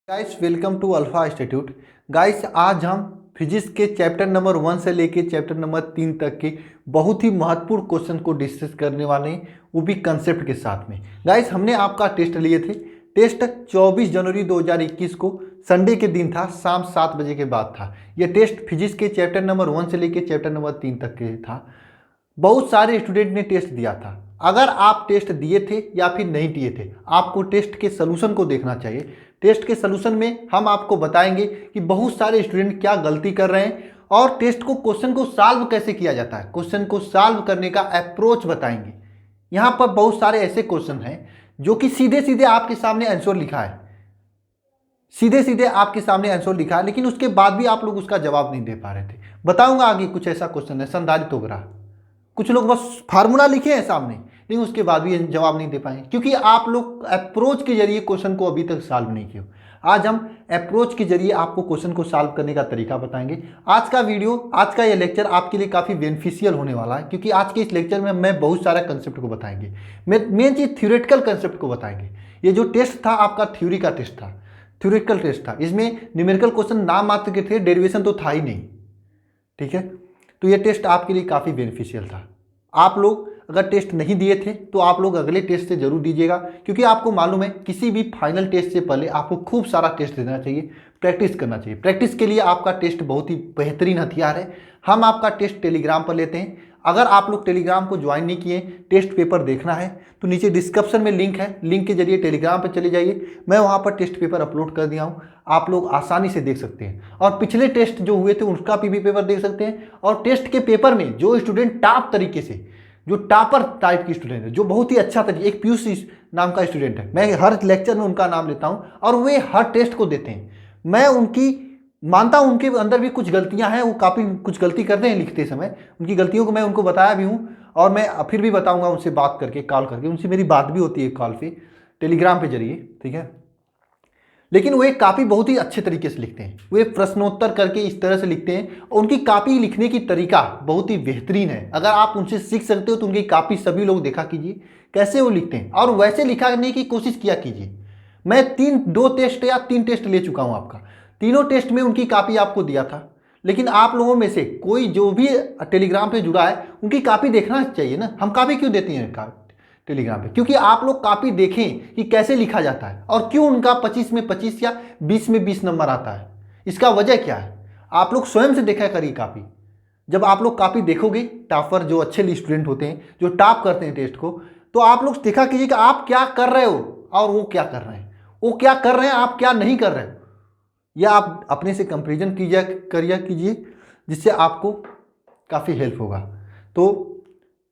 Guys welcome to Alpha Institute. Guys आज हम physics के चैप्टर नंबर 1 से लेके चैप्टर नंबर 3 तक के बहुत ही महत्वपूर्ण क्वेश्चन को डिस्कस करने वाले हैं, वो भी कंसेप्ट के साथ में। गाइस हमने आपका टेस्ट लिए थे। टेस्ट 24 जनवरी 2021 को संडे के दिन था, शाम 7 बजे के बाद था। यह टेस्ट फिजिक्स के चैप्टर नंबर 1 से लेके चैप्टर नंबर 3 तक के था। बहुत सारे स्टूडेंट ने टेस्ट दिया था। अगर आप टेस्ट दिए थे या फिर नहीं दिए थे, आपको टेस्ट के सलूशन को देखना चाहिए। टेस्ट के सलूशन में हम आपको बताएंगे कि बहुत सारे स्टूडेंट क्या गलती कर रहे हैं और टेस्ट को क्वेश्चन को सॉल्व कैसे किया जाता है, क्वेश्चन को सॉल्व करने का अप्रोच बताएंगे। यहाँ पर बहुत सारे ऐसे क्वेश्चन हैं जो कि सीधे सीधे आपके सामने आंसर लिखा है, सीधे सीधे आपके सामने आंसर लिखा है, लेकिन उसके बाद भी आप लोग उसका जवाब नहीं दे पा रहे थे। बताऊंगा आगे कुछ ऐसा क्वेश्चन है संधारित होगा। कुछ लोग बस फार्मूला लिखे हैं सामने, लेकिन उसके बाद भी जवाब नहीं दे पाए क्योंकि आप लोग अप्रोच के जरिए क्वेश्चन को अभी तक सॉल्व नहीं किया। आज हम अप्रोच के जरिए आपको क्वेश्चन को सॉल्व करने का तरीका बताएंगे। आज का वीडियो, आज का ये लेक्चर आपके लिए काफ़ी बेनिफिशियल होने वाला है, क्योंकि आज के इस लेक्चर में मैं बहुत सारा कंसेप्ट को बताएंगे। मेन चीज़ थ्योरेटिकल कंसेप्ट को बताएंगे। ये जो टेस्ट था आपका थ्योरी का टेस्ट था, थ्योरेटिकल टेस्ट था। इसमें न्यूमेरिकल क्वेश्चन नाम मात्र के थे, डेरिवेशन तो था ही नहीं। ठीक है, तो ये टेस्ट आपके लिए काफ़ी बेनिफिशियल था। आप लोग अगर टेस्ट नहीं दिए थे तो आप लोग अगले टेस्ट से जरूर दीजिएगा, क्योंकि आपको मालूम है किसी भी फाइनल टेस्ट से पहले आपको खूब सारा टेस्ट देना चाहिए, प्रैक्टिस करना चाहिए। प्रैक्टिस के लिए आपका टेस्ट बहुत ही बेहतरीन हथियार है। हम आपका टेस्ट टेलीग्राम पर लेते हैं। अगर आप लोग टेलीग्राम को ज्वाइन नहीं किए, टेस्ट पेपर देखना है तो नीचे डिस्क्रिप्शन में लिंक है, लिंक के जरिए टेलीग्राम पर चले जाइए। मैं वहाँ पर टेस्ट पेपर अपलोड कर दिया हूँ, आप लोग आसानी से देख सकते हैं और पिछले टेस्ट जो हुए थे उसका भी पेपर देख सकते हैं। और टेस्ट के पेपर में जो स्टूडेंट टॉप तरीके से, जो टॉपर टाइप की स्टूडेंट है, जो बहुत ही अच्छा तरीके, एक पीयूष नाम का स्टूडेंट है, मैं हर लेक्चर में उनका नाम लेता हूँ और वे हर टेस्ट को देते हैं। मैं उनकी मानता हूँ उनके अंदर भी कुछ गलतियाँ हैं, वो काफ़ी कुछ गलती करते हैं लिखते समय। उनकी गलतियों को मैं उनको बताया भी हूँ और मैं फिर भी बताऊँगा उनसे बात करके, कॉल करके। उनसे मेरी बात भी होती है कॉल पे, टेलीग्राम पे जरिए। ठीक है, लेकिन वे काफ़ी बहुत ही अच्छे तरीके से लिखते हैं। वे प्रश्नोत्तर करके इस तरह से लिखते हैं, उनकी कापी लिखने की तरीका बहुत ही बेहतरीन है। अगर आप उनसे सीख सकते हो तो उनकी कापी सभी लोग देखा कीजिए कैसे वो लिखते हैं और वैसे लिखने की कोशिश किया कीजिए। मैं 2 टेस्ट या 3 टेस्ट ले चुका हूँ आपका, तीनों टेस्ट में उनकी कापी आपको दिया था। लेकिन आप लोगों में से कोई जो भी टेलीग्राम पे जुड़ा है उनकी कापी देखना चाहिए ना। हम कापी क्यों देते हैं टेलीग्राम पे? क्योंकि आप लोग कापी देखें कि कैसे लिखा जाता है और क्यों उनका 25 में 25 या 20 में 20 नंबर आता है। इसका वजह क्या है, आप लोग स्वयं से देखा करिए कापी। जब आप लोग कापी देखोगे, टॉपर जो अच्छे स्टूडेंट होते हैं, जो टॉप करते हैं टेस्ट को, तो आप लोग देखा कीजिए कि आप क्या कर रहे हो और वो क्या कर रहे हैं, वो क्या कर रहे हैं, आप क्या नहीं कर रहे हो। या आप अपने से कंपेरिजन कीजिए, जिससे आपको काफ़ी हेल्प होगा। तो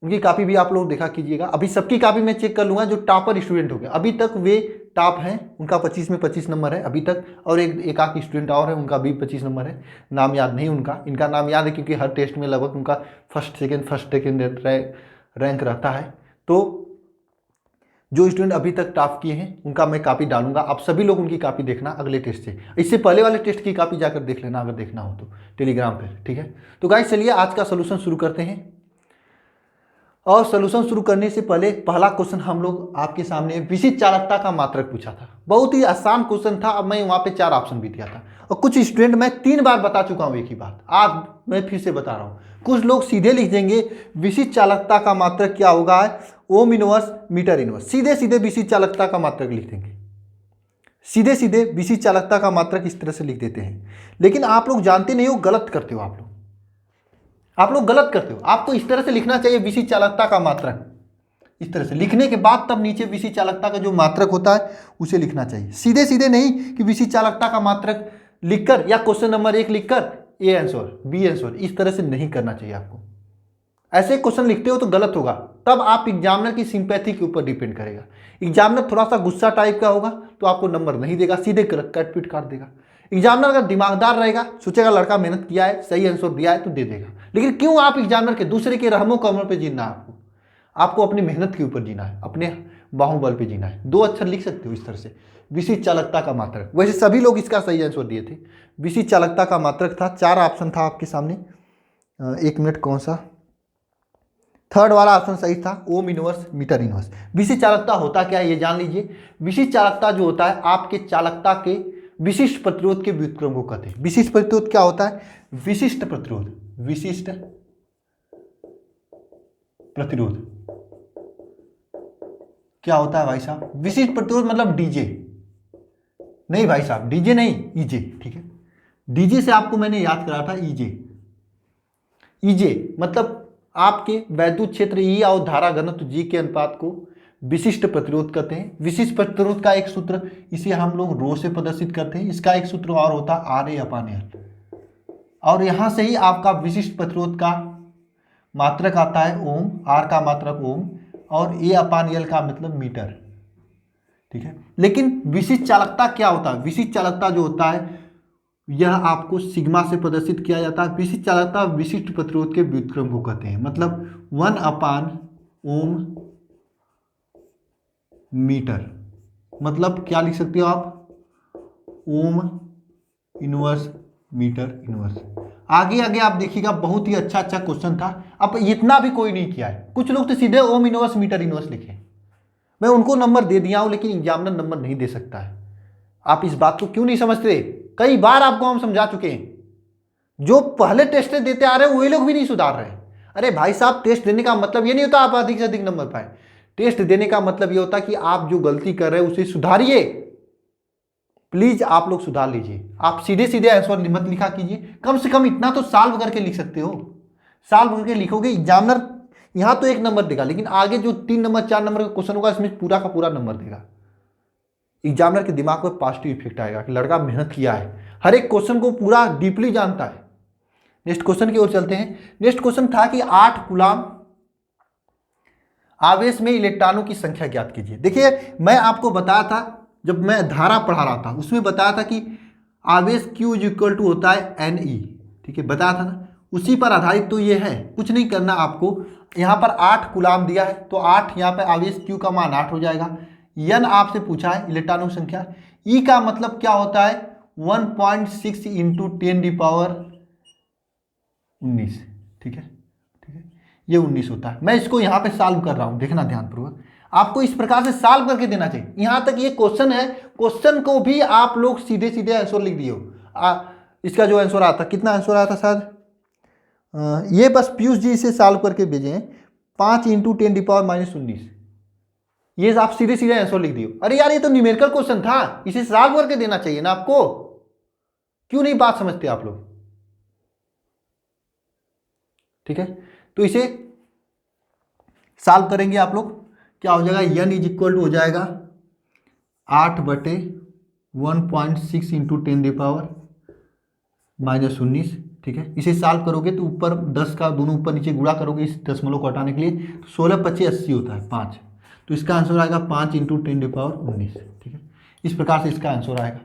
उनकी कापी भी आप लोग देखा कीजिएगा। अभी सबकी कापी मैं चेक कर लूँगा जो टॉपर स्टूडेंट हो गए, अभी तक वे टॉप हैं, उनका 25 में 25 नंबर है अभी तक। और एक आध स्टूडेंट और है, उनका भी 25 नंबर है, नाम याद नहीं उनका। इनका नाम याद है क्योंकि हर टेस्ट में लगभग उनका फर्स्ट सेकेंड रैंक रहता है। तो जो स्टूडेंट अभी तक टॉप किए हैं उनका मैं कापी डालूंगा, आप सभी लोग उनकी कापी देखना अगले टेस्ट से। इससे पहले वाले टेस्ट की कापी जाकर देख लेना अगर देखना हो तो टेलीग्राम पर। ठीक है, तो गाइस चलिए आज का सोल्यूशन शुरू करते हैं। और सलूशन शुरू करने से पहले पहला क्वेश्चन हम लोग आपके सामने विशिष्ट चालकता का मात्रक पूछा था। बहुत ही आसान क्वेश्चन था। अब मैं वहाँ पे 4 ऑप्शन भी दिया था और कुछ स्टूडेंट, मैं 3 बार बता चुका हूँ एक ही बात, आज मैं फिर से बता रहा हूँ। कुछ लोग सीधे लिख देंगे विशिष्ट चालकता का मात्रक क्या होगा, ओम इनवर्स मीटर इनवर्स। सीधे सीधे विशिष्ट चालकता का मात्रक लिख देंगे, सीधे सीधे विशिष्ट चालकता का मात्रक इस तरह से लिख देते हैं। लेकिन आप लोग जानते नहीं हो, गलत करते हो आप लोग गलत करते हो। आपको इस तरह से लिखना चाहिए विशिष्ट चालकता का मात्रक, इस तरह से लिखने के बाद तब नीचे विशिष्ट चालकता का जो मात्रक होता है उसे लिखना चाहिए। सीधे सीधे नहीं कि विशिष्ट चालकता का मात्रक लिखकर या क्वेश्चन नंबर 1 लिखकर ए आंसर बी आंसर, इस तरह से नहीं करना चाहिए आपको। ऐसे क्वेश्चन लिखते हो तो गलत होगा, तब आप एग्जामिनर की सिंपैथी के ऊपर डिपेंड करेगा। एग्जामिनर थोड़ा सा गुस्सा टाइप का होगा तो आपको नंबर नहीं देगा, सीधे कट पीट काट देगा। एग्जामिनर अगर दिमागदार रहेगा, सोचेगा लड़का मेहनत किया है, सही आंसर दिया है तो दे देगा। लेकिन क्यों आप एग्जामिनर के दूसरे के रहमो कमर पे जीना है? आपको अपनी मेहनत के ऊपर जीना है, अपने बाहुबल पे जीना है। 2 अक्षर लिख सकते हो इस तरह से, विशिष्ट चालकता का मात्रक। वैसे सभी लोग इसका सही आंसर दिए थे, विशिष्ट चालकता का मात्रक था। 4 ऑप्शन था आपके सामने, 1 मिनट, कौन सा? थर्ड वाला ऑप्शन सही था, ओम इनवर्स मीटर इनवर्स। विशिष्ट चालकता होता क्या है ये जान लीजिए। विशिष्ट चालकता जो होता है आपके चालकता के विशिष्ट प्रतिरोध के व्युत्क्रम को कहते हैं। विशिष्ट प्रतिरोध क्या होता है? विशिष्ट प्रतिरोध, विशिष्ट प्रतिरोध क्या होता है भाई साहब? विशिष्ट प्रतिरोध मतलब डीजे नहीं भाई साहब, डीजे नहीं, ईजे, ठीक है। डीजे से आपको मैंने याद करा था ईजे। ईजे मतलब आपके वैद्युत क्षेत्र ई और धारा घनत्व जी के अनुपात को विशिष्ट प्रतिरोध कहते हैं। विशिष्ट प्रतिरोध का एक सूत्र, इसे हम लोग रो से प्रदर्शित करते हैं। इसका एक सूत्र और होता है आर ए अपान एल, और यहां से ही आपका विशिष्ट प्रतिरोध का मात्रक आता है ओम, आर का मात्रक ओम, और ए अपान एल का मतलब मीटर, ठीक है। लेकिन विशिष्ट चालकता क्या होता है? विशिष्ट चालकता जो होता है यह आपको सिग्मा से प्रदर्शित किया जाता है। विशिष्ट चालकता विशिष्ट प्रतिरोध के व्युत्क्रम को कहते हैं। मतलब 1 अपान ओम मीटर, मतलब क्या लिख सकते हो आप? Ohm inverse metre inverse. आगे आगे आप देखिएगा, बहुत ही अच्छा अच्छा क्वेश्चन था। अब इतना भी कोई नहीं किया है, कुछ लोग तो सीधे ओम इनवर्स मीटर इनवर्स लिखे। मैं उनको नंबर दे दिया हूं, लेकिन एग्जामिनर नंबर नहीं दे सकता है। आप इस बात को क्यों नहीं समझते? कई बार आपको हम समझा चुके हैं। जो पहले टेस्ट देते आ रहे हैं वही लोग भी नहीं सुधार रहे। अरे भाई साहब, टेस्ट देने का मतलब ये नहीं होता आप अधिक से अधिक नंबर पाए। टेस्ट देने का मतलब ये होता कि आप जो गलती कर रहे हैं उसे सुधारिए। प्लीज आप लोग सुधार लीजिए। आप सीधे सीधे आंसर मत लिखा कीजिए, कम से कम इतना तो सॉल्व करके लिख सकते हो। सॉल्व करके लिखोगे, एग्जामिनर यहां तो 1 नंबर देगा, लेकिन आगे जो 3 नंबर 4 नंबर का क्वेश्चन होगा इसमें पूरा का पूरा नंबर देगा। एग्जामिनर के दिमाग में पॉजिटिव इफेक्ट आएगा कि लड़का मेहनत किया है, हर एक क्वेश्चन को पूरा डीपली जानता है। नेक्स्ट क्वेश्चन की ओर चलते हैं। नेक्स्ट क्वेश्चन था कि 8 कूलाम आवेश में इलेक्ट्रॉनों की संख्या ज्ञात कीजिए। देखिए, मैं आपको बताया था, जब मैं धारा पढ़ा रहा था उसमें बताया था कि आवेश Q इक्वल टू होता है NE, ठीक है, बताया था ना। उसी पर आधारित तो ये है, कुछ नहीं करना आपको। यहाँ पर 8 कूलाम दिया है तो 8 यहाँ पे आवेश Q का मान 8 हो जाएगा। N आपसे पूछा है इलेक्ट्रॉनों की संख्या। E का मतलब क्या होता है? 1.6 इंटू 10⁻19, ठीक है, ये 19 होता है। मैं इसको यहाँ पे सॉल्व कर रहा हूँ, देखना ध्यानपूर्वक। आपको इस प्रकार से सॉल्व करके देना चाहिए। यहाँ तक ये क्वेश्चन है, क्वेश्चन को भी आप लोग सीधे सीधे आंसर लिख दिए हो। इसका जो आंसर आता, कितना आंसर आया था शायद, ये बस पीयूष जी इसे सॉल्व करके भेजे हैं, 5 इंटू 10⁻19। ये आप सीधे सीधे आंसर लिख दिए। अरे यार, ये तो न्यूमेरिकल क्वेश्चन था, इसे सॉल्व करके देना चाहिए ना आपको। क्यों नहीं बात समझते आप लोग? ठीक है, तो इसे सॉल्व करेंगे आप लोग, क्या हो जाएगा? n इज इक्वल टू हो जाएगा 8/1.6 इंटू 10⁻19, ठीक है। इसे सॉल्व करोगे तो ऊपर 10 का दोनों ऊपर नीचे गुणा करोगे इस दशमलव को हटाने के लिए, तो 16×5 = 80 होता है 5। तो इसका आंसर आएगा 5 इंटू 10⁻19, ठीक है। इस प्रकार से इसका आंसर आएगा।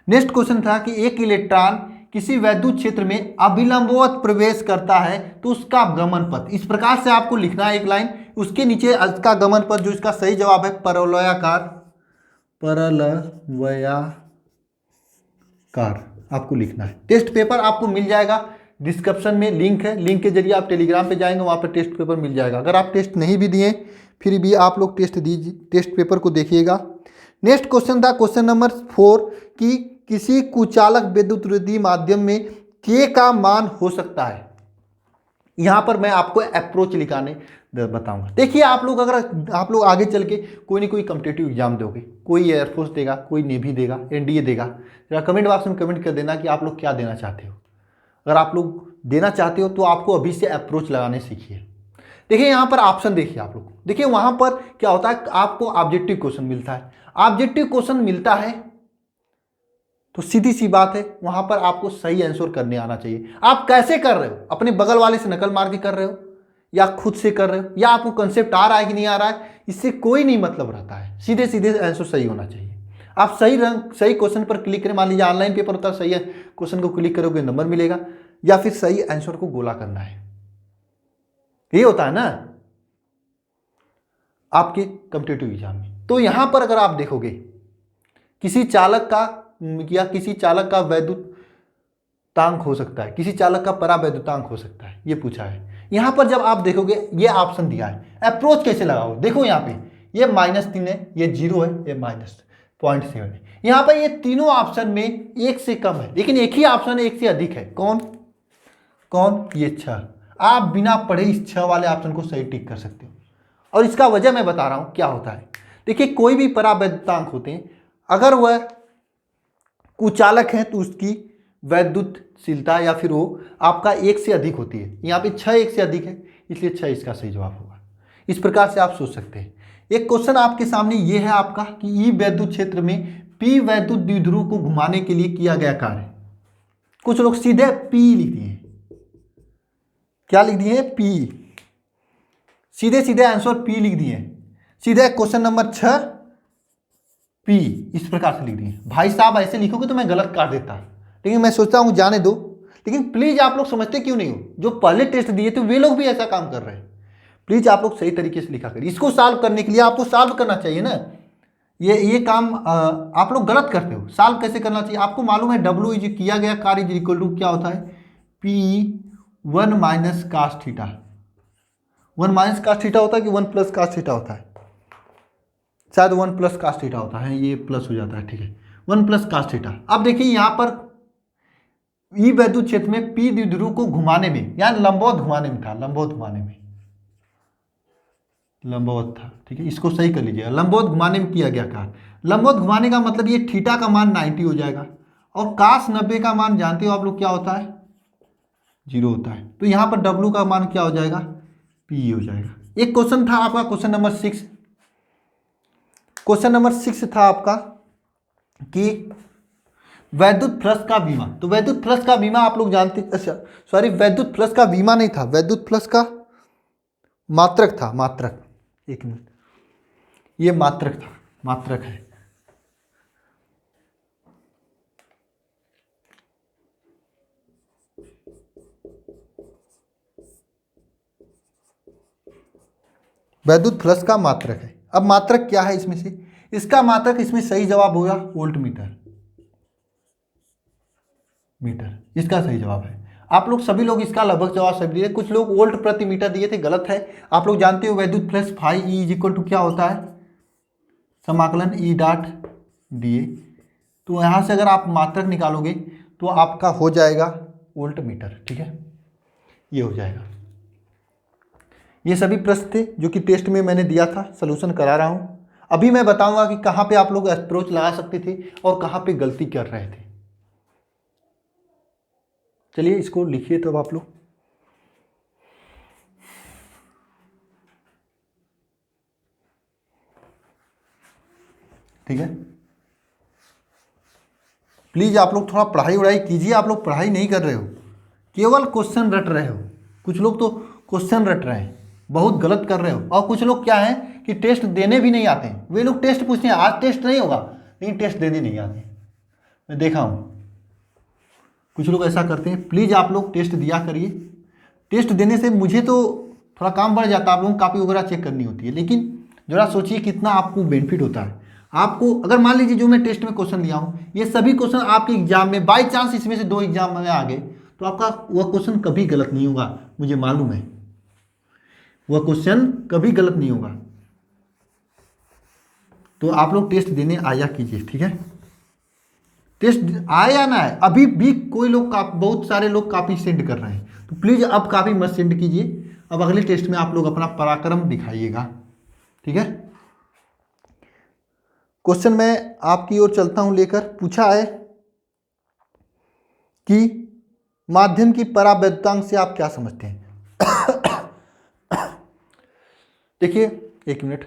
नेक्स्ट क्वेश्चन था कि एक इलेक्ट्रॉन किसी वैद्युत क्षेत्र में अभिलंबवत प्रवेश करता है तो उसका गमन पथ, इस प्रकार से आपको लिखना है एक लाइन, उसके नीचे इसका गमन पथ, जो इसका सही जवाब है परवलयाकार, परवलयाकार आपको लिखना है। टेस्ट पेपर आपको मिल जाएगा, डिस्क्रिप्शन में लिंक है, लिंक के जरिए आप टेलीग्राम पे जाएंगे, वहाँ पर टेस्ट पेपर मिल जाएगा। अगर आप टेस्ट नहीं भी दिए फिर भी आप लोग टेस्ट दीजिए, टेस्ट पेपर को देखिएगा। नेक्स्ट क्वेश्चन था क्वेश्चन नंबर 4 कि किसी कुचालक विद्युतरोधी माध्यम में K का मान हो सकता है। यहां पर मैं आपको अप्रोच लिखाने बताऊंगा। देखिए, आप लोग अगर आप लोग आगे चल के कोई ना कोई कॉम्पिटिटिव एग्जाम दोगे, कोई एयरफोर्स देगा, कोई नेवी देगा, NDA देगा, जरा कमेंट बॉक्स में कमेंट कर देना कि आप लोग क्या देना चाहते हो। अगर आप लोग देना चाहते हो तो आपको अभी से अप्रोच लगाने सीखिए। देखिए, यहाँ पर ऑप्शन देखिए आप लोग, देखिए वहां पर क्या होता है, आपको ऑब्जेक्टिव क्वेश्चन मिलता है। ऑब्जेक्टिव क्वेश्चन मिलता है तो सीधी सी बात है, वहां पर आपको सही आंसर करने आना चाहिए। आप कैसे कर रहे हो, अपने बगल वाले से नकल मार के कर रहे हो या खुद से कर रहे हो, या आपको कंसेप्ट आ रहा है कि नहीं आ रहा है, इससे कोई नहीं मतलब रहता है। सीधे सीधे आंसर सही होना चाहिए। आप सही क्वेश्चन पर क्लिक करें, मान लीजिए ऑनलाइन पेपर होता है, सही क्वेश्चन को क्लिक करोगे नंबर मिलेगा, या फिर सही आंसर को गोला करना है, ये होता है ना आपके कॉम्पिटिटिव एग्जाम में। तो यहां पर अगर आप देखोगे किसी चालक का वैद्युतांक हो सकता है, किसी चालक का परावैद्युतांक हो सकता है, ये पूछा है। यहां पर जब आप देखोगे ये ऑप्शन दिया है, अप्रोच कैसे लगाओ, देखो यहाँ पे ये -3 है, ये 0 है, ये माइनस, 0.7 है। यहाँ पर ये तीनों ऑप्शन में एक से कम है, लेकिन एक ही ऑप्शन एक से अधिक है। कौन कौन? ये 6। आप बिना पढ़े इस 6 वाले ऑप्शन को सही टिक कर सकते हो, और इसका वजह मैं बता रहा हूं क्या होता है। देखिए, कोई भी परावैद्युतांक होते हैं, अगर वह कुचालक है तो उसकी वैद्युतशीलता या फिर वो आपका 1 से अधिक होती है। यहाँ पे 6 1 से अधिक है, इसलिए 6 इसका सही जवाब होगा। इस प्रकार से आप सोच सकते हैं। एक क्वेश्चन आपके सामने ये है आपका कि ई वैद्युत क्षेत्र में पी वैद्युत द्विध्रुव को घुमाने के लिए किया गया कार्य। कुछ लोग सीधे पी लिख दिए, क्या लिख दिए? पी। सीधे सीधे आंसर पी लिख दिए, सीधे क्वेश्चन नंबर 6 पी इस प्रकार से लिख दिए। भाई साहब ऐसे लिखोगे तो मैं गलत काट देता, लेकिन मैं सोचता हूँ जाने दो। लेकिन प्लीज आप लोग समझते क्यों नहीं हो? जो पहले टेस्ट दिए थे वे लोग भी ऐसा काम कर रहे हैं। प्लीज आप लोग सही तरीके से लिखा करिए। इसको सॉल्व करने के लिए आपको सॉल्व करना चाहिए ना। ये काम आप लोग गलत करते हो। सॉल्व कैसे करना चाहिए? आपको मालूम है डब्ल्यू इज किया गया कार्य इज इक्वल टू क्या होता है? P 1 minus cos theta. 1 minus cos theta होता है कि 1 प्लस कास थीटा होता है? शायद 1 प्लस कास थीटा होता है, ये प्लस हो जाता है, ठीक है। 1 प्लस कास थीटा। अब देखिए यहाँ पर ई वैद्युत क्षेत्र में पी द्विध्रुव को घुमाने में, या लंबवत घुमाने में था, लंबवत घुमाने में, लंबवत था, ठीक है। इसको सही कर लीजिएगा, लंबवत घुमाने में किया गया कार्य। लंबवत घुमाने का मतलब ये थीटा का मान 90 हो जाएगा, और कास 90 का मान जानते हो आप लोग क्या होता है? 0 होता है। तो यहाँ पर डब्ल्यू का मान क्या हो जाएगा? पी हो जाएगा। एक क्वेश्चन था आपका, क्वेश्चन नंबर 6। क्वेश्चन नंबर 6 था आपका कि वैद्युत फ्लक्स का बीमा। तो वैद्युत फ्लक्स का बीमा आप लोग जानते, अच्छा सॉरी, वैद्युत फ्लक्स का बीमा नहीं था, वैद्युत फ्लक्स का मात्रक था, मात्रक। एक मिनट, ये मात्रक था, मात्रक है। वैद्युत फ्लक्स का मात्रक है। अब मात्रक क्या है इसमें से? इसका मात्रक इसमें सही जवाब होगा वोल्ट मीटर, मीटर इसका सही जवाब है। आप लोग सभी लोग इसका लगभग जवाब सही दिए। कुछ लोग वोल्ट प्रति मीटर दिए थे, गलत है। आप लोग जानते हो वैद्युत flux phi E is equal to क्या होता है? समाकलन ई डॉट डी ए। तो यहाँ से अगर आप मात्रक निकालोगे तो आपका हो जाएगा वोल्ट मीटर, ठीक है, ये हो जाएगा। ये सभी प्रश्न थे जो कि टेस्ट में मैंने दिया था, सलूशन करा रहा हूँ। अभी मैं बताऊंगा कि कहाँ पे आप लोग अप्रोच लगा सकते थे और कहाँ पे गलती कर रहे थे। चलिए इसको लिखिए तो अब आप लोग। ठीक है, प्लीज आप लोग थोड़ा पढ़ाई वढ़ाई कीजिए। आप लोग पढ़ाई नहीं कर रहे हो, केवल क्वेश्चन रट रहे हो। कुछ लोग तो क्वेश्चन रट रहे हैं, बहुत गलत कर रहे हो। और कुछ लोग क्या है कि टेस्ट देने भी नहीं आते हैं। वे लोग टेस्ट पूछते हैं, आज टेस्ट नहीं होगा, लेकिन टेस्ट देने नहीं आते। मैं देखा हूँ कुछ लोग ऐसा करते हैं। प्लीज़ आप लोग टेस्ट दिया करिए। टेस्ट देने से मुझे तो थोड़ा काम बढ़ जाता है, आप लोगों को कापी वगैरह चेक करनी होती है, लेकिन जरा सोचिए कितना आपको बेनिफिट होता है। आपको अगर मान लीजिए जो मैं टेस्ट में क्वेश्चन लिया हूँ, ये सभी क्वेश्चन आपके एग्जाम में बाई चांस इसमें से 2 एग्जाम में आ गए तो आपका वह क्वेश्चन कभी गलत नहीं होगा, मुझे मालूम है, वह क्वेश्चन कभी गलत नहीं होगा। तो आप लोग टेस्ट देने आया कीजिए, ठीक है। टेस्ट आए या ना आए, अभी भी कोई लोग बहुत सारे लोग कापी सेंड कर रहे हैं, तो प्लीज़ अब कापी मत सेंड कीजिए। अब अगले टेस्ट में आप लोग अपना पराक्रम दिखाइएगा, ठीक है। क्वेश्चन मैं आपकी ओर चलता हूं लेकर। पूछा है कि माध्यम की परावैद्युतांक से आप क्या समझते हैं? देखिए एक मिनट,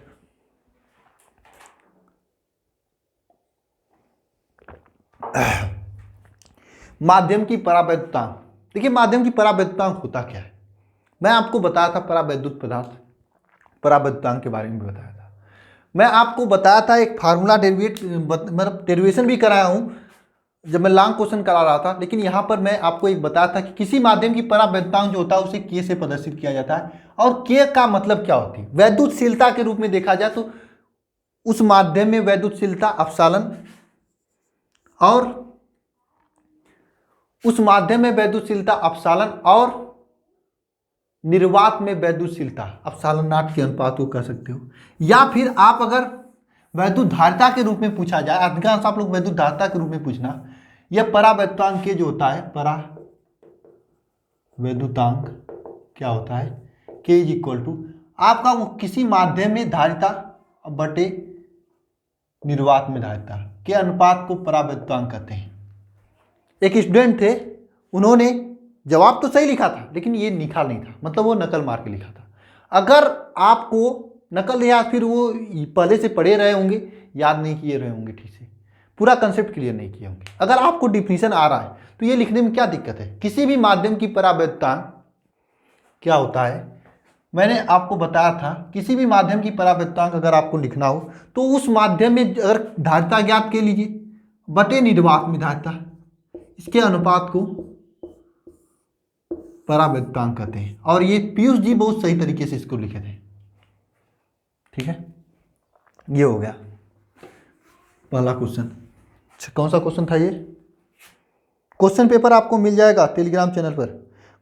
माध्यम की परावैद्युतांक। देखिए माध्यम की परावैद्युतांक होता क्या है? मैं आपको बताया था परावैद्युत पदार्थ, परावैद्युतांक के बारे में भी बताया था। मैं आपको बताया था एक फार्मूला मतलब डेरिवेशन भी कराया हूं जब मैं लॉन्ग क्वेश्चन करा रहा था। लेकिन यहाँ पर मैं आपको एक बताया था कि किसी माध्यम की परावैद्युतांक जो होता है उसे के से प्रदर्शित किया जाता है। और के का मतलब क्या होती है? वैद्युतशीलता के रूप में देखा जाए तो उस माध्यम में वैद्युतशीलता अपसालन, और उस माध्यम में वैद्युतशीलता अपसालन और निर्वात में वैद्युतशीलता अपसालन नाट के अनुपात को कह सकते हो। या फिर आप अगर वैद्युत धारिता के रूप में पूछा जाए, अधिकांश आप लोग वैद्युत धारिता के रूप में पूछना, यह परावैद्युतांक के जो होता है, परावैद्युतांक क्या होता है, के इज इक्वल टू आपका वो किसी माध्यम में धारिता बटे निर्वात में धारिता के अनुपात को परावैद्युतांक कहते हैं। एक स्टूडेंट थे, उन्होंने जवाब तो सही लिखा था लेकिन ये लिखा नहीं था, मतलब वो नकल मार के लिखा था। अगर आपको नकल या फिर वो पहले से पढ़े रहे होंगे, याद नहीं किए रहे होंगे ठीक से, पूरा कंसेप्ट क्लियर नहीं किए होंगे, अगर आपको डिफिनीशन आ रहा है तो ये लिखने में क्या दिक्कत है। किसी भी माध्यम की परावैद्युतांक क्या होता है, मैंने आपको बताया था, किसी भी माध्यम की परावैद्युतांक अगर आपको लिखना हो तो उस माध्यम में अगर धारिता ज्ञात के लीजिए बटे निर्वात में धारिता, इसके अनुपात को परावैद्युतांक कहते हैं। और ये पीयूष जी बहुत सही तरीके से इसको लिखे थे, ठीक है। ये हो गया पहला क्वेश्चन। कौन सा क्वेश्चन था ये? क्वेश्चन पेपर आपको मिल जाएगा टेलीग्राम चैनल पर।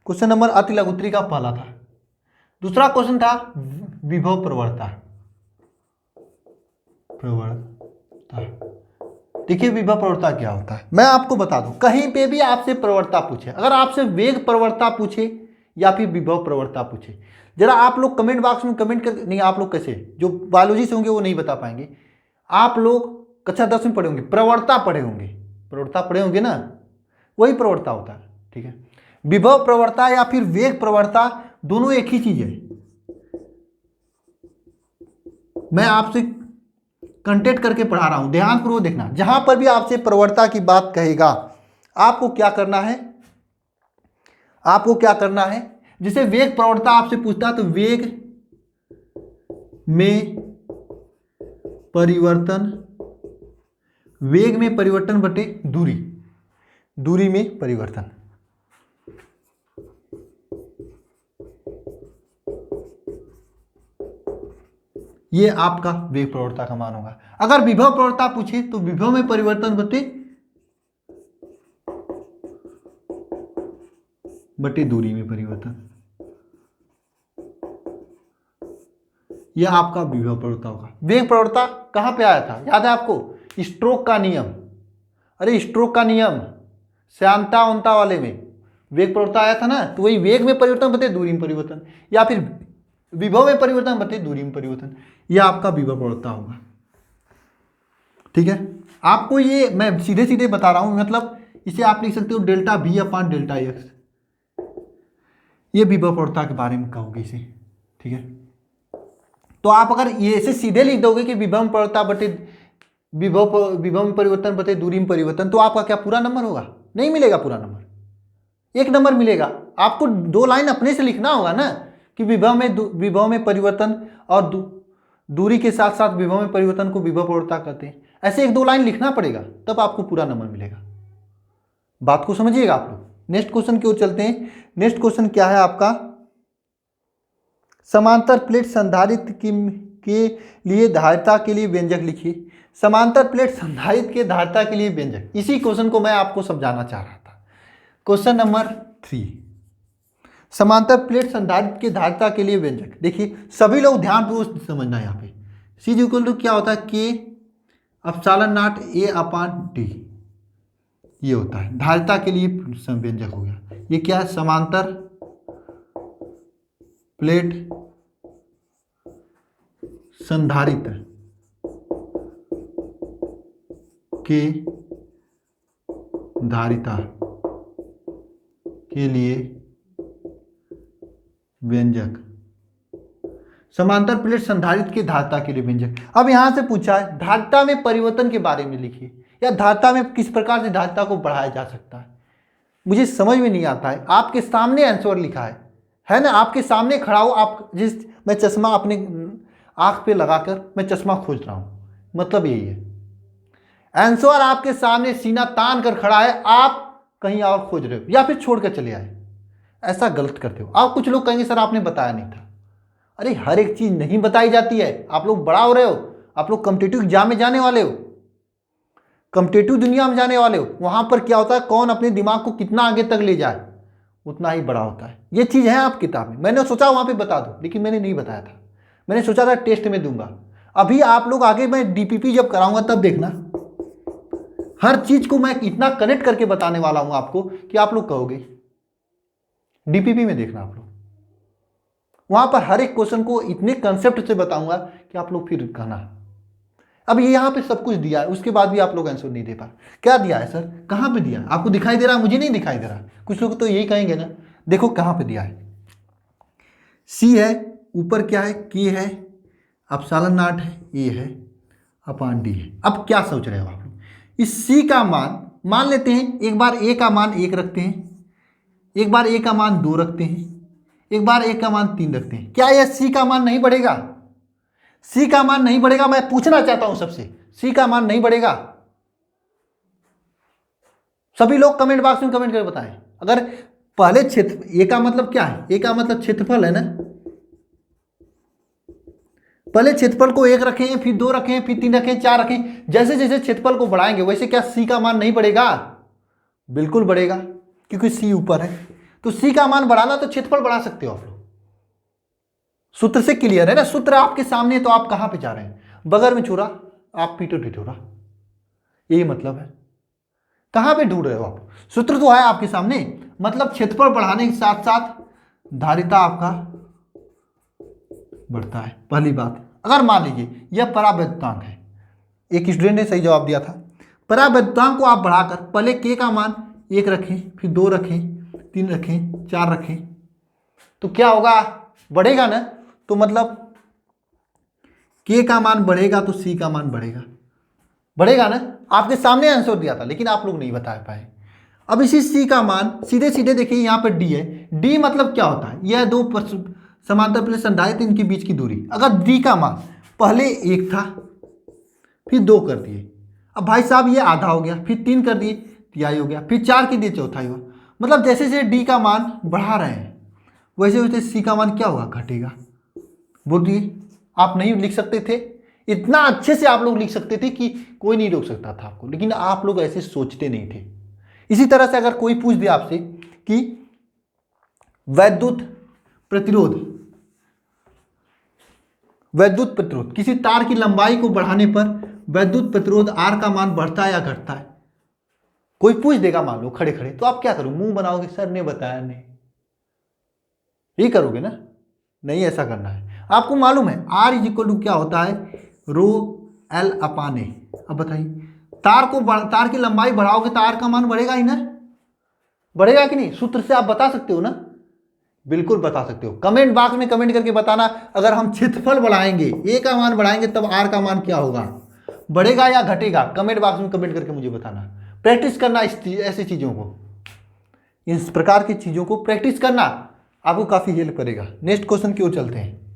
क्वेश्चन नंबर अति लघुत्तरी का पहला था। दूसरा क्वेश्चन था विभव प्रवणता। देखिए विभव प्रवणता क्या होता है, मैं आपको बता दूं, कहीं पे भी आपसे प्रवणता पूछे, अगर आपसे वेग प्रवणता पूछे या फिर विभव प्रवणता पूछे, जरा आप लोग कमेंट बॉक्स में कमेंट कर, नहीं आप लोग कैसे, जो बायोलॉजी से होंगे वो नहीं बता पाएंगे, आप लोग कक्षा 10 में पढ़े होंगे, प्रवणता पढ़े होंगे, प्रवणता पढ़े होंगे ना, वही प्रवणता होता है, ठीक है। विभव प्रवणता या फिर वेग प्रवणता दोनों एक ही चीज है। मैं आपसे कंटेक्ट करके पढ़ा रहा हूं, ध्यानपूर्वक देखना। जहां पर भी आपसे प्रवणता की बात कहेगा, आपको क्या करना है, आपको क्या करना है, जैसे वेग प्रवणता आपसे पूछता है तो वेग में परिवर्तन, वेग में परिवर्तन बटे दूरी, दूरी में परिवर्तन, ये आपका वेग प्रवणता का मान होगा। अगर विभव प्रवणता पूछे तो विभव में परिवर्तन बटे दूरी में परिवर्तन, यह आपका विभव प्रवणता होगा। वेग प्रवणता कहां पे आया था, याद है आपको? स्ट्रोक का नियम, अरे स्ट्रोक का नियम श्यानता उनता वाले में वेग प्रवणता आया था ना, तो वही वेग में परिवर्तन बटे दूरी में परिवर्तन, या फिर विभव में परिवर्तन बटे दूरी में परिवर्तन, यह आपका विभव प्रवणता होगा, ठीक है। आपको ये मैं सीधे सीधे बता रहा हूं, मतलब इसे आप लिख सकते हो डेल्टा V अपान डेल्टा एक्स, ये विभव प्रवणता के बारे में कहोगे इसे, ठीक है। तो आप अगर ये ऐसे सीधे लिख दोगे कि विभव में प्रवणता बटे विभव में परिवर्तन बटे दूरी में परिवर्तन, तो आपका क्या पूरा नंबर होगा? नहीं मिलेगा पूरा नंबर, एक नंबर मिलेगा। आपको दो लाइन अपने से लिखना होगा ना कि विभव में परिवर्तन और दूरी के साथ साथ विभव में परिवर्तन को विभव प्रवणता कहते हैं, ऐसे एक दो लाइन लिखना पड़ेगा, तब आपको पूरा नंबर मिलेगा। बात को समझिएगा आप लोग। नेक्स्ट क्वेश्चन की ओर चलते हैं। नेक्स्ट क्वेश्चन क्या है आपका? समांतर प्लेट संधारित्र के लिए धारिता के लिए व्यंजक लिखिए। समांतर प्लेट संधारित्र के धारिता के लिए व्यंजक, इसी क्वेश्चन को मैं आपको समझाना चाह रहा था। क्वेश्चन नंबर 3, समांतर प्लेट संधारित्र के धारिता के लिए व्यंजक। देखिए सभी लोग ध्यानपूर्वक समझना, यहाँ पे सी इक्वल टू क्या होता है, के epsilon not a upon D, ये होता है धारिता के लिए व्यंजक हो गया। ये क्या है? समांतर प्लेट संधारित्र के धारिता के लिए व्यंजक, समांतर प्लेट संधारित्र के धारिता के लिए व्यंजक। अब यहां से पूछा है धारिता में परिवर्तन के बारे में लिखिए, या धारिता में किस प्रकार से धारिता को बढ़ाया जा सकता है। मुझे समझ में नहीं आता है, आपके सामने आंसर लिखा है ना, आपके सामने खड़ा हो, आप मैं चश्मा अपने आंख पे लगाकर मैं चश्मा खोज रहा हूं, मतलब यही है। आंसर आपके सामने सीना तान कर खड़ा है, आप कहीं और खोज रहे हो या फिर छोड़कर चले आए, ऐसा गलत करते हो आप। कुछ लोग कहेंगे सर आपने बताया नहीं था। अरे हर एक चीज नहीं बताई जाती है, आप लोग बड़ा हो रहे हो, आप लोग कॉम्पिटिटिव एग्जाम में जाने वाले हो, कॉम्पिटिटिव दुनिया में जाने वाले हो। वहां पर क्या होता है, कौन अपने दिमाग को कितना आगे तक ले जाए उतना ही बड़ा होता है। ये चीज है आप किताब में, मैंने सोचा वहां पे बता दूं, लेकिन मैंने नहीं बताया था। मैंने सोचा था टेस्ट में दूंगा, अभी आप लोग आगे मैं डीपीपी जब कराऊंगा तब देखना, हर चीज को मैं इतना कनेक्ट करके बताने वाला हूं आपको कि आप लोग कहोगे। डीपीपी में देखना आप लोग, वहां पर हर एक क्वेश्चन को इतने कंसेप्ट से बताऊंगा कि आप लोग फिर कहना। अब ये यहाँ पे सब कुछ दिया है, उसके बाद भी आप लोग आंसर नहीं दे पा। क्या दिया है सर, कहाँ पे दिया है? आपको दिखाई दे रहा है? मुझे नहीं दिखाई दे रहा। कुछ लोग तो यही कहेंगे ना, देखो कहाँ पे दिया है। सी है, ऊपर क्या है, के है, एप्सिलॉन नॉट है, ए है, अपॉन डी है। अब क्या सोच रहे हो आप लोग? इस सी का मान लेते हैं, एक बार ए का मान 1 रखते हैं, एक बार ए का मान 2 रखते हैं, एक बार ए का मान 3 रखते हैं। क्या यह सी का मान नहीं बढ़ेगा? सी का मान नहीं बढ़ेगा? मैं पूछना चाहता हूं सबसे, सी का मान नहीं बढ़ेगा? सभी लोग कमेंट बॉक्स में कमेंट करके बताएं। अगर पहले क्षेत्र, ए का मतलब क्या है? ए का मतलब क्षेत्रफल है ना। पहले क्षेत्रफल को 1 रखें, फिर 2 रखें, फिर 3 रखें, 4 रखें, जैसे जैसे क्षेत्रफल को बढ़ाएंगे वैसे क्या सी का मान नहीं बढ़ेगा? बिल्कुल बढ़ेगा, क्योंकि सी ऊपर है। तो सी का मान बढ़ाना तो क्षेत्रफल बढ़ा सकते हो आप लोग। सूत्र से क्लियर है ना? सूत्र आपके सामने, तो आप कहां पे जा रहे हैं? बगल में छोरा, आप पीटो ढिढोरा, यही मतलब है। कहां पे ढूंढ रहे हो आप? सूत्र तो है आपके सामने, मतलब क्षेत्रफल बढ़ाने के साथ साथ धारिता आपका बढ़ता है। पहली बात, अगर मान लीजिए यह परावैद्युतांक है, एक स्टूडेंट ने सही जवाब दिया था, परावैद्युतांक को आप बढ़ाकर पहले के का मान 1 रखें, फिर 2 रखें, 3 रखें, 4 रखें, तो क्या होगा? बढ़ेगा ना। तो मतलब के का मान बढ़ेगा तो सी का मान बढ़ेगा ना। आपके सामने आंसर दिया था, लेकिन आप लोग नहीं बता पाए। अब इसी सी का मान सीधे सीधे देखिए, यहां पर डी है। डी मतलब क्या होता है? यह दो समांतर प्लेट संधारित्र, इनके बीच की दूरी। अगर डी का मान पहले 1 था, फिर 2 कर दिए, अब भाई साहब ये आधा हो गया, फिर 3 कर दिए, तिहाई हो गया, फिर 4 के दिए, चौथाई हुआ। मतलब जैसे जैसे डी का मान बढ़ा रहे हैं वैसे वैसे सी का मान क्या होगा? घटेगा। बोलिए, आप नहीं लिख सकते थे? इतना अच्छे से आप लोग लिख सकते थे कि कोई नहीं रोक सकता था आपको, लेकिन आप लोग ऐसे सोचते नहीं थे। इसी तरह से अगर कोई पूछ दे आपसे कि वैद्युत प्रतिरोध, किसी तार की लंबाई को बढ़ाने पर वैद्युत प्रतिरोध आर का मान बढ़ता है या घटता है, कोई पूछ देगा मान लो खड़े खड़े, तो आप क्या करोगे? मुंह बनाओगे, सर ने बताया नहीं, यही करोगे ना? नहीं, ऐसा करना है। आपको मालूम है आर इज इक्वल टू क्या होता है? रो एल अपान ए। अब बताइए, तार की लंबाई बढ़ाओगे तो आर का मान बढ़ेगा ही ना? बढ़ेगा कि नहीं? सूत्र से आप बता सकते हो ना? बिल्कुल बता सकते हो। कमेंट बॉक्स में कमेंट करके बताना, अगर हम क्षेत्रफल बढ़ाएंगे, ए का मान बढ़ाएंगे, तब आर का मान क्या होगा? बढ़ेगा या घटेगा? कमेंट बॉक्स में कमेंट करके मुझे बताना। प्रैक्टिस करना ऐसी चीजों को, इस प्रकार की चीजों को प्रैक्टिस करना आपको काफी हेल्प करेगा। नेक्स्ट क्वेश्चन की ओर चलते हैं।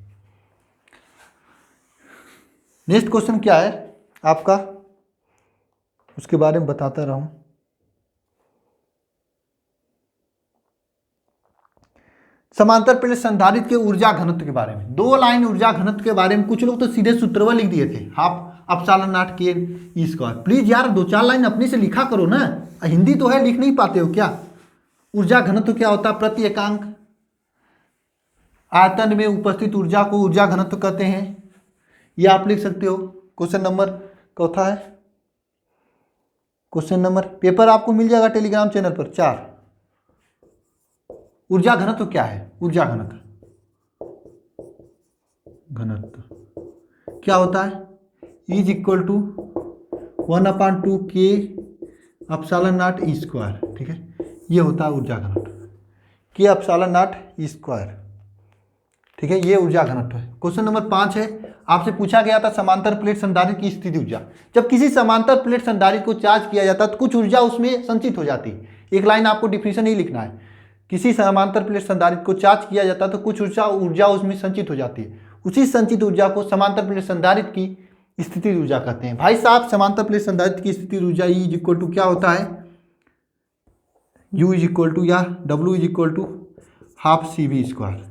नेक्स्ट क्वेश्चन क्या है आपका, उसके बारे में बताता रहूं। समांतर प्लेट संधारित्र के ऊर्जा घनत्व के बारे में, 2 लाइन ऊर्जा घनत्व के बारे में। कुछ लोग तो सीधे सूत्रवा लिख दिए थे, हाफ एप्सिलॉन नॉट के ई स्क्वायर। प्लीज यार 2-4 लाइन अपने से लिखा करो ना, हिंदी तो है, लिख नहीं पाते हो क्या? ऊर्जा घनत्व क्या होता है? प्रति एकांक आयतन में उपस्थित ऊर्जा को ऊर्जा घनत्व कहते हैं। ये आप लिख सकते हो। क्वेश्चन नंबर चौथा है, क्वेश्चन नंबर, पेपर आपको मिल जाएगा टेलीग्राम चैनल पर 4। ऊर्जा घनत्व क्या है? ऊर्जा घनत्व क्या होता है? इज इक्वल टू 1/2 के एप्सिलॉन नॉट ई स्क्वायर। ठीक है, ये होता है ऊर्जा घनत्व, के एप्सिलॉन नॉट ई स्क्वायर। ठीक है, ये ऊर्जा घनत्व है। क्वेश्चन नंबर 5 है, आपसे पूछा गया था समांतर प्लेट संधारित्र की स्थिति ऊर्जा। जब किसी समांतर प्लेट संधारित्र को चार्ज किया जाता है तो कुछ ऊर्जा उसमें संचित हो जाती है। एक लाइन आपको डिफिनेशन ही लिखना है। किसी समांतर प्लेट संधारित्र को चार्ज किया जाता है तो कुछ ऊर्जा उसमें संचित हो जाती है। उसी संचित ऊर्जा को समांतर प्लेट संधारित्र की स्थिति ऊर्जा कहते हैं। भाई साहब, समांतर प्लेट संधारित्र की स्थिति ऊर्जा E इज इक्वल टू क्या होता है? U इज इक्वल टू या W is equal to half CV square.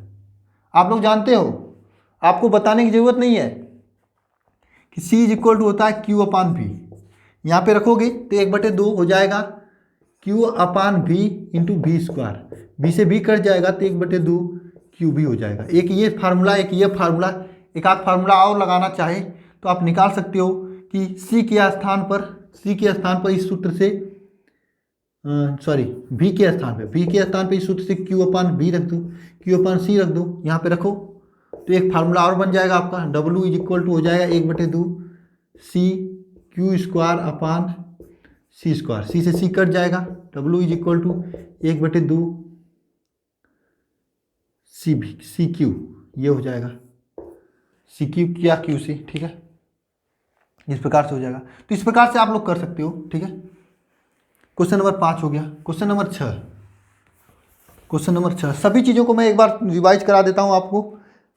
आप लोग जानते हो, आपको बताने की जरूरत नहीं है कि C इज इक्वल टू होता है Q/V। यहाँ पे रखोगे तो 1/2 हो जाएगा Q/V into V square. V से V कट जाएगा तो 1/2 QV हो जाएगा। एक ये फार्मूला, एक ये फार्मूला, एक आध फार्मूला और लगाना चाहे तो आप निकाल सकते हो कि सी के स्थान पर इस सूत्र से v के स्थान पे इस सूत्र से Q/V रख दो, Q/C रख दो, यहाँ पे रखो तो एक फार्मूला और बन जाएगा आपका। W इज इक्वल टू हो जाएगा 1/2 C Q² C से C कट जाएगा। W is equal to 1/2 CQ, ये हो जाएगा CQ क्या QC, ठीक है। इस प्रकार से हो जाएगा। तो इस प्रकार से आप लोग कर सकते हो, ठीक है। क्वेश्चन नंबर 5 हो गया। क्वेश्चन नंबर 6 सभी चीज़ों को मैं एक बार रिवाइज करा देता हूँ आपको,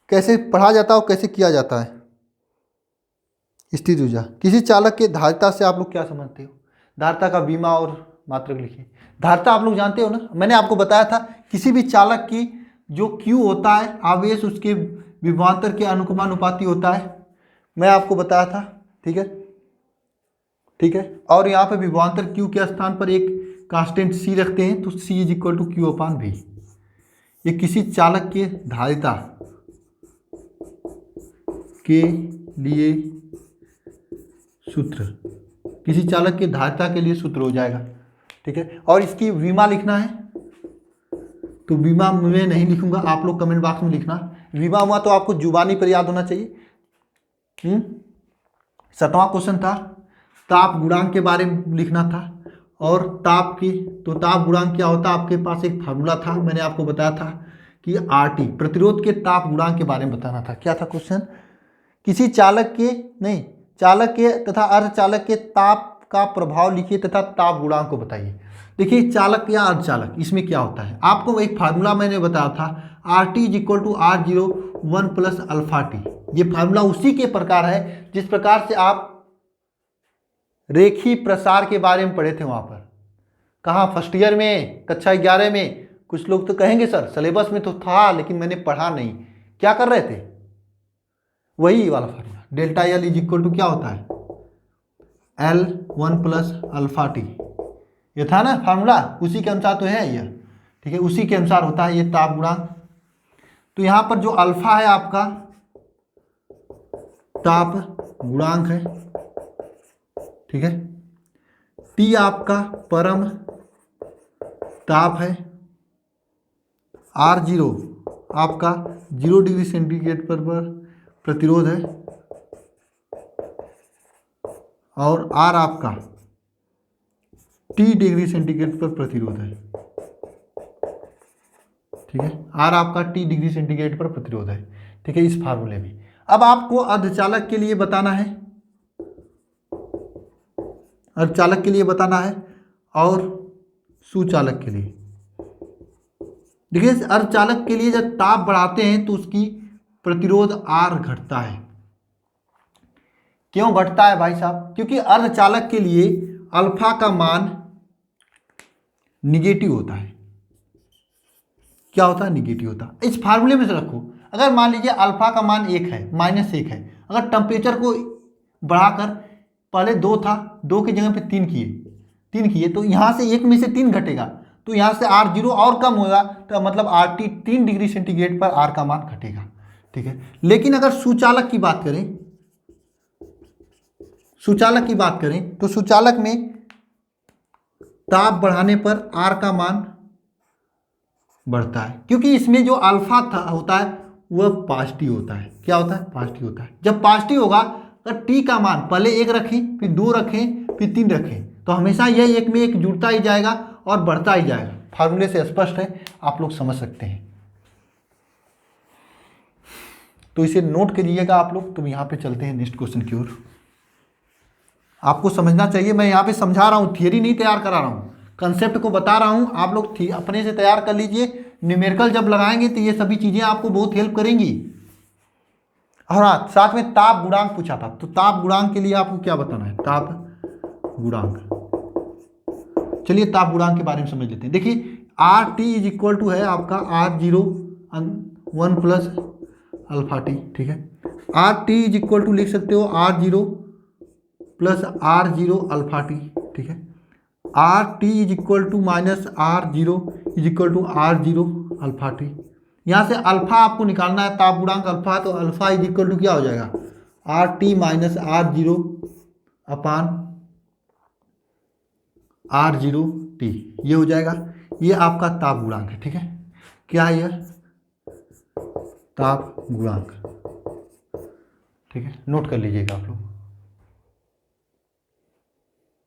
कैसे पढ़ा जाता है और कैसे किया जाता है। स्थिर ऊर्जा, किसी चालक के धारिता से आप लोग क्या समझते हो? धारिता का बीमा और मात्रक लिखिए। धारिता आप लोग जानते हो ना, मैंने आपको बताया था किसी भी चालक की जो Q होता है आवेश उसके विभवांतर के अनुपाती होता है, मैं आपको बताया था, ठीक है, ठीक है। और यहाँ पे विभवांतर Q के स्थान पर एक कांस्टेंट C रखते हैं तो C is equal to Q/V। ये किसी चालक के धारिता के लिए सूत्र, किसी चालक के धारिता के लिए सूत्र हो जाएगा, ठीक है। और इसकी विमा लिखना है तो विमा मैं नहीं लिखूंगा, आप लोग कमेंट बॉक्स में लिखना। विमा हुआ तो आपको जुबानी पर याद होना चाहिए। 7वां क्वेश्चन था ताप गुणांक के बारे में लिखना था, और ताप गुणांक क्या होता है, आपके पास एक फार्मूला था, मैंने आपको बताया था कि RT प्रतिरोध के ताप गुणांक के बारे में बताना था। क्या था क्वेश्चन? किसी चालक के तथा अर्धचालक के ताप का प्रभाव लिखिए तथा ताप गुणांक को बताइए। देखिए चालक या अर्धचालक, इसमें क्या होता है, आपको एक फार्मूला मैंने बताया था RT is equal to R0 1 plus alpha T. ये फार्मूला उसी के प्रकार है जिस प्रकार से आप रेखीय प्रसार के बारे में पढ़े थे वहां पर। कहाँ? फर्स्ट ईयर में, कक्षा 11 में। कुछ लोग तो कहेंगे सर सिलेबस में तो था लेकिन मैंने पढ़ा नहीं। क्या कर रहे थे? वही वाला formula, delta L is equal to क्या होता है, L 1 प्लस अल्फा टी। ये था ना फार्मूला, उसी के अनुसार तो है यह, ठीक है, उसी के अनुसार होता है ये ताप गुणांक। तो यहाँ पर जो अल्फा है आपका ताप गुणांक है, ठीक है। T आपका परम ताप है, R0 आपका 0 डिग्री सेंटीग्रेड पर प्रतिरोध है, और R आपका T डिग्री सेंटीग्रेड पर प्रतिरोध है, ठीक है। R आपका T डिग्री सेंटीग्रेड पर प्रतिरोध है, ठीक है, इस फार्मूले में। अब आपको अर्धचालक के लिए बताना है, अर्धचालक के लिए बताना है और सुचालक के लिए। देखिए अर्धचालक के लिए जब ताप बढ़ाते हैं तो उसकी प्रतिरोध R घटता है। क्यों घटता है भाई साहब? क्योंकि अर्धचालक के लिए अल्फा का मान निगेटिव होता है। क्या होता है? निगेटिव होता है। इस फार्मूले में से रखो, अगर मान लीजिए अल्फा का मान 1 है, -1 है, अगर टेम्परेचर को बढ़ाकर पहले 2 था, 2 की जगह पे 3 किए तो यहाँ से 1 में से 3 घटेगा, तो यहाँ से R0 और कम होगा, तो मतलब RT 3 डिग्री सेंटीग्रेड पर R का मान घटेगा, ठीक है। लेकिन अगर सुचालक की बात करें तो सुचालक में ताप बढ़ाने पर R का मान बढ़ता है, क्योंकि इसमें जो अल्फा होता है वह पॉजिटिव होता है। क्या होता है? पॉजिटिव होता है। जब पॉजिटिव होगा तो T का मान पहले 1 रखें, फिर 2 रखें, फिर 3 रखें, तो हमेशा यह एक में एक जुड़ता ही जाएगा और बढ़ता ही जाएगा। फार्मूले से स्पष्ट है, आप लोग समझ सकते हैं। तो इसे नोट करिएगा आप लोग। तो यहाँ पे चलते हैं नेक्स्ट क्वेश्चन की ओर। आपको समझना चाहिए, मैं यहाँ पे समझा रहा हूँ, थियरी नहीं तैयार करा रहा हूँ, कंसेप्ट को बता रहा हूँ। आप लोग अपने से तैयार कर लीजिए। न्यूमेरिकल जब लगाएंगे तो ये सभी चीज़ें आपको बहुत हेल्प करेंगी। और हाँ, साथ में ताप गुणांक पूछा था, तो ताप गुणांक के लिए आपको क्या बताना है? ताप गुणांक। चलिए ताप गुणांक के बारे में समझ लेते हैं। देखिए RT इज इक्वल टू है आपका R0 1 प्लस अल्फा टी, ठीक है। RT इज इक्वल टू लिख सकते हो R0 plus R0 alpha T, ठीक है। RT is equal to minus R0 is equal to R0 alpha T. यहाँ से अल्फा आपको निकालना है, ताप गुणांक अल्फा, तो अल्फा इज इक्वल टू क्या हो जाएगा? आर टी माइनस R0 अपान R0 टी, ये हो जाएगा। ये आपका ताप गुणांक है, ठीक है। क्या है यह? ताप गुणांक, ठीक है, नोट कर लीजिएगा आप लोग,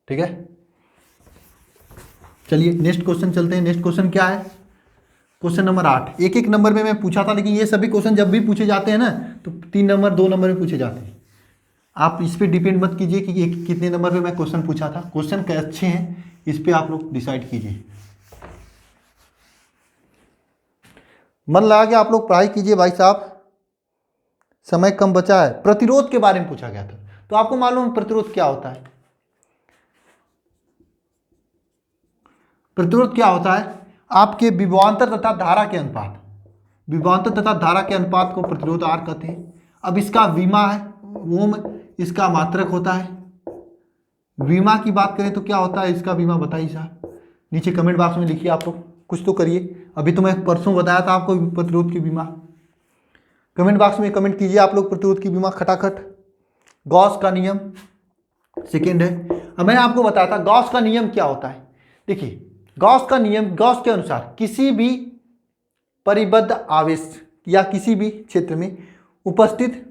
ठीक है। चलिए नेक्स्ट क्वेश्चन चलते हैं। नेक्स्ट क्वेश्चन क्या है? Question number 8। एक एक नंबर में मैं पूछा था, लेकिन ये सभी क्वेश्चन जब भी पूछे जाते हैं ना तो 3 नंबर 2 नंबर में पूछे जाते हैं। आप इस पे डिपेंड मत कीजिए कि ये कितने नंबर पे मैं क्वेश्चन पूछा था। क्वेश्चन के अच्छे हैं, इस पे आप लोग डिसाइड कीजिए। मन लगा के आप लोग पढ़ाई कीजिए भाई साहब, समय कम बचा है। प्रतिरोध के बारे में पूछा गया था, तो आपको मालूम है प्रतिरोध क्या होता है? प्रतिरोध क्या होता है? आपके विभवांतर तथा धारा के अनुपात, विभवांतर तथा धारा के अनुपात को प्रतिरोध आर कहते हैं। अब इसका विमा है ओम, इसका मात्रक होता है। विमा की बात करें तो क्या होता है इसका विमा, बताइए साहब, नीचे कमेंट बॉक्स में लिखिए। आप लोग कुछ तो करिए, अभी तो मैं परसों बताया था आपको प्रतिरोध की विमा। कमेंट बॉक्स में कमेंट कीजिए आप लोग प्रतिरोध की विमा खटाखट। गॉस का नियम सेकेंड है। अब मैं आपको बताया था गॉस का नियम क्या होता है। देखिए गॉस का नियम, गॉस के अनुसार किसी भी परिबद्ध आवेश या किसी भी क्षेत्र में उपस्थित,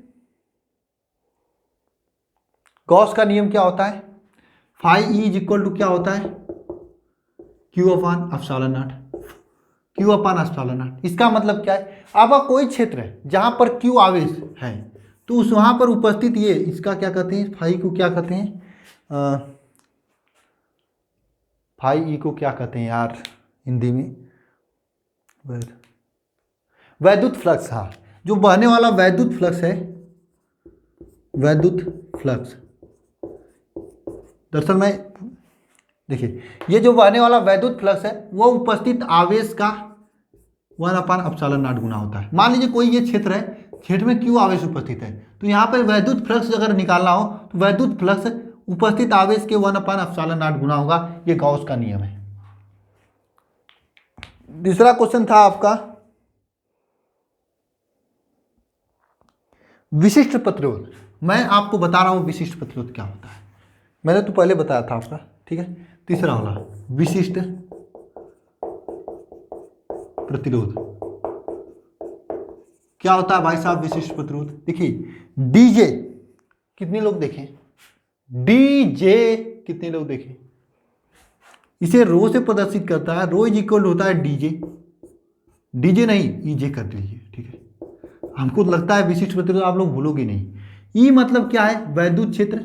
गॉस का नियम क्या होता है? Phi E is equal to क्या होता है? Q upon epsilon naught, Q upon epsilon naught. इसका मतलब क्या है? आपका कोई क्षेत्र है जहां पर क्यू आवेश है, तो उस वहां पर उपस्थित ये, इसका क्या कहते हैं? फाई को क्या कहते हैं? फाई ई को क्या कहते हैं यार हिंदी में? वैद्युत फ्लक्स। हाँ, जो बहने वाला वैद्युत फ्लक्स है, वैद्युत फ्लक्स। दरअसल मैं, देखिए ये जो बहने वाला वैद्युत फ्लक्स है वो उपस्थित आवेश का 1/ε0 गुना होता है। मान लीजिए कोई ये क्षेत्र है, क्षेत्र में क्यू आवेश उपस्थित है, तो यहाँ पर वैद्युत फ्लक्स अगर निकालना हो तो वैद्युत फ्लक्स उपस्थित आवेश के 1/ε0 गुना होगा। ये गॉस का नियम है। दूसरा क्वेश्चन था आपका विशिष्ट प्रतिरोध। मैं आपको बता रहा हूं विशिष्ट प्रतिरोध क्या होता है, मैंने तो पहले बताया था आपका, ठीक है। तीसरा वाला विशिष्ट प्रतिरोध क्या होता है भाई साहब? विशिष्ट प्रतिरोध देखिए, डीजे कितने लोग देखें? डीजे कितने लोग देखें? इसे रो से प्रदर्शित करता है, रो इज इक्वल होता है डीजे, डीजे नहीं ईजे कर दीजिए, ठीक है। हमको लगता है विशिष्ट प्रतिरोध आप लोग भूलोगे नहीं। ई मतलब क्या है? वैद्युत क्षेत्र,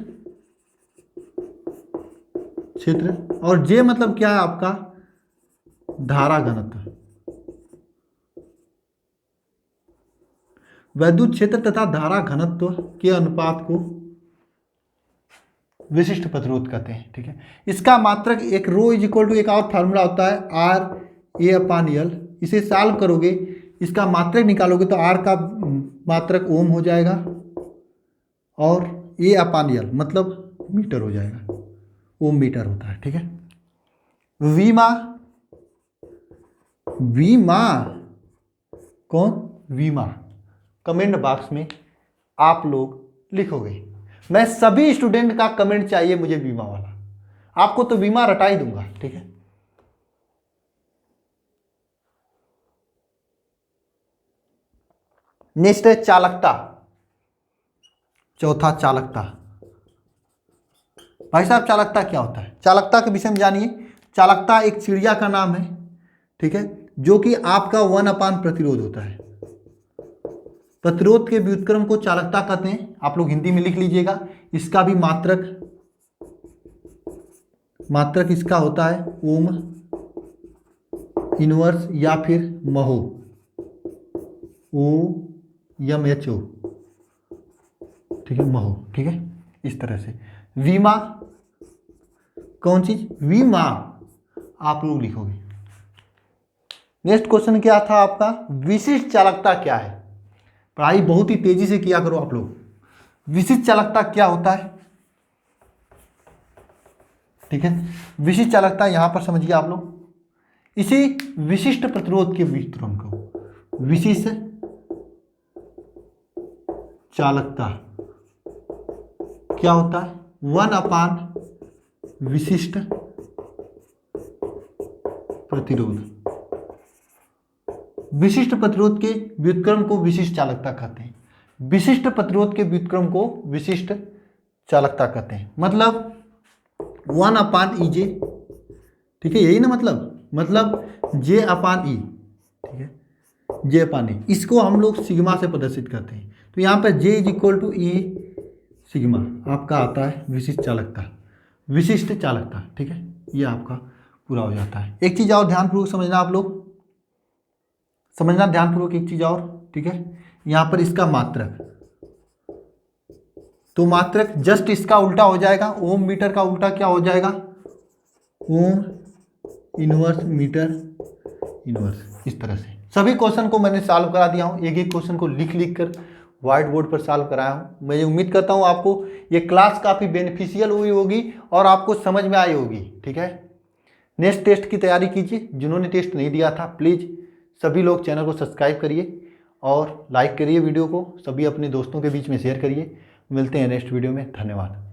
क्षेत्र। और जे मतलब क्या है आपका? धारा घनत्व। वैद्युत क्षेत्र तथा धारा घनत्व के अनुपात को विशिष्ट प्रतिरोध कहते हैं, ठीक है। इसका मात्रक एक रो इज इक्वल टू, एक और फार्मूला होता है आर ए अपान एल। इसे सॉल्व करोगे, इसका मात्रक निकालोगे तो आर का मात्रक ओम हो जाएगा और ए अपान एल मतलब मीटर हो जाएगा, ओम मीटर होता है, ठीक है। वीमा, वीमा कौन? वीमा कमेंट बॉक्स में आप लोग लिखोगे। मैं सभी स्टूडेंट का कमेंट चाहिए मुझे वीमा वाला, आपको तो वीमा रटा ही दूंगा, ठीक है। नेक्स्ट है चालकता। चौथा चालकता। भाई साहब चालकता क्या होता है? चालकता के विषय में जानिए। चालकता एक चिड़िया का नाम है, ठीक है, जो कि आपका 1/, प्रतिरोध होता है। प्रतिरोध के व्युत्क्रम को चालकता कहते हैं, आप लोग हिंदी में लिख लीजिएगा। इसका भी मात्रक इसका होता है ओम इनवर्स या फिर महो, OMHO, ठीक है, महो, ठीक है। इस तरह से वीमा कौन चीज? वीमा आप लोग लिखोगे। नेक्स्ट क्वेश्चन क्या था आपका? विशिष्ट चालकता क्या है? पढ़ाई बहुत ही तेजी से किया करो आप लोग। विशिष्ट चालकता क्या होता है, ठीक है। विशिष्ट चालकता यहां पर समझिए आप लोग, इसी विशिष्ट प्रतिरोध के व्युत्क्रम को विशिष्ट चालकता क्या होता है 1/, विशिष्ट प्रतिरोध। विशिष्ट प्रतिरोध के व्युत्क्रम को विशिष्ट चालकता कहते हैं। विशिष्ट प्रतिरोध के व्युत्क्रम को विशिष्ट चालकता कहते हैं। मतलब 1/EJ, ठीक है, यही ना मतलब J/E, ठीक है, J/E, इसको हम लोग सिग्मा से प्रदर्शित करते हैं। तो यहाँ पर J = E सिग्मा आपका आता है विशिष्ट चालकता, ठीक है, ये आपका पूरा हो जाता है। एक चीज़ और ध्यानपूर्वक समझना, आप लोग समझना ध्यानपूर्वक एक चीज़ और, ठीक है, यहाँ पर इसका मात्रक, तो मात्रक जस्ट इसका उल्टा हो जाएगा, ओम मीटर का उल्टा क्या हो जाएगा, ओम इनवर्स मीटर इनवर्स। इस तरह से सभी क्वेश्चन को मैंने सॉल्व करा दिया हूँ, एक एक क्वेश्चन को लिख कर व्हाइट बोर्ड पर सॉल्व कराया हूँ। मैं उम्मीद करता हूँ आपको ये क्लास काफ़ी बेनिफिशियल हुई होगी और आपको समझ में आई होगी, ठीक है। नेक्स्ट टेस्ट की तैयारी कीजिए। जिन्होंने टेस्ट नहीं दिया था प्लीज़ सभी लोग चैनल को सब्सक्राइब करिए और लाइक करिए वीडियो को, सभी अपने दोस्तों के बीच में शेयर करिए। मिलते हैं नेक्स्ट वीडियो में, धन्यवाद।